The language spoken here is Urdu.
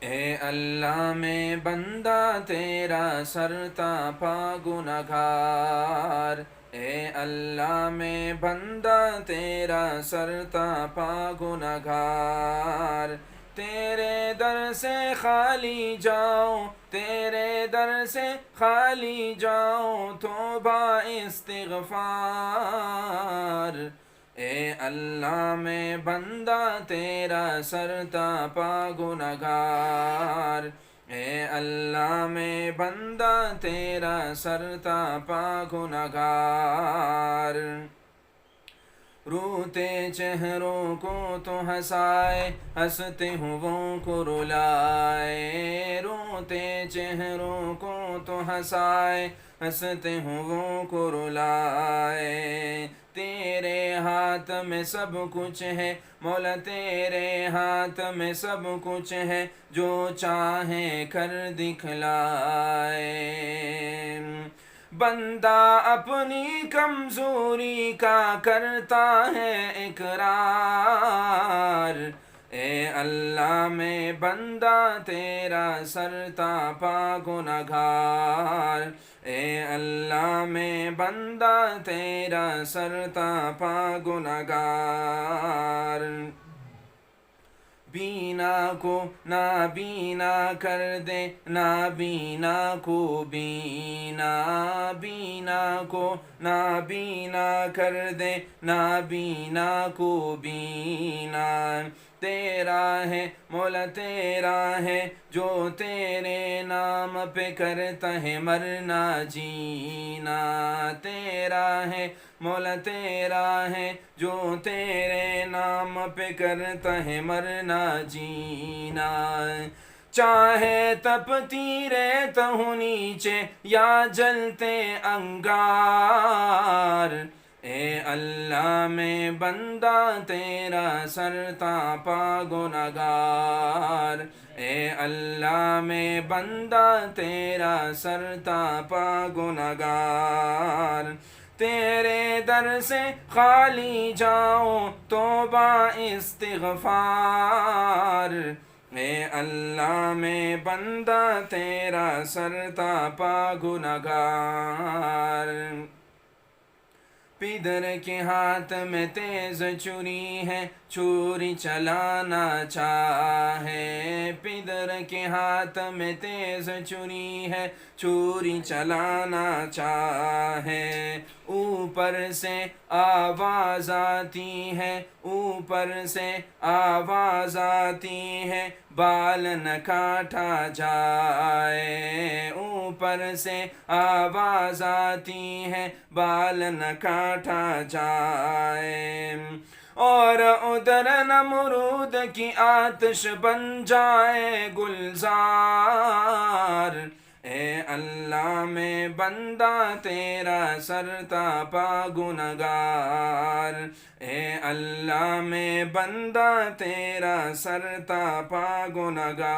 اے اللہ میں بندہ تیرا سرتا پا گنہگار، اے اللہ میں بندہ تیرا سرتا پا گنہگار، تیرے در سے خالی جاؤں، تیرے در سے خالی جاؤں، توبہ استغفار، اے اللہ میں بندہ تیرا سرتا پا گنہگار، اے اللہ میں بندہ تیرا سرتا پا گنہگار، روتے چہروں کو تو ہنسائے، ہنستے ہوں کو رلائے، روتے چہروں کو تو ہنسائے، ہنستے ہوں کو رلائے، تیرے ہاتھ میں سب کچھ ہے مولا، تیرے ہاتھ میں سب کچھ ہے، جو چاہے کر دکھلائے، بندہ اپنی کمزوری کا کرتا ہے اقرار، اے اللہ میں بندہ تیرا سرتا پا گنہگار، اے اللہ میں بندہ تیرا سرتا پا گنہگار، بینا کو نابینا کر دے، نابینا کو بینا، بینا کو نابینا کر دے، نابینا کو بینا، تیرا ہے مولا تیرا ہے، جو تیرے نام پہ کرتا ہے مرنا جینا، تیرا ہے مولا تیرا ہے، جو تیرے نام پہ کرتا ہے مرنا جینا، چاہے تپتی ریت ہو نیچے یا جلتے انگار، اے اللہ میں بندہ تیرا سرتا پا گنہگار، اے اللہ میں بندہ تیرا سرتا پا گنہگار، تیرے در سے خالی جاؤں، توبہ استغفار، اے اللہ میں بندہ تیرا سرتا پا گنہگار، پدر کے ہاتھ میں تیز چھری ہے، چھری چلانا چاہے، پدر کے ہاتھ میں تیز چھری ہے، چھری چلانا چاہے، اوپر سے آواز آتی ہے، اوپر سے آواز آتی ہے، بال نہ کاٹا جائے، اوپر سے آواز آتی ہے، بال نہ کاٹا جائے، اور ادھر نمرود کی آتش بن جائے گلزار، اے اللہ میں بندہ تیرا سرتا پا گنہگار، اے اللہ میں بندہ تیرا سرتا پا گنہگار۔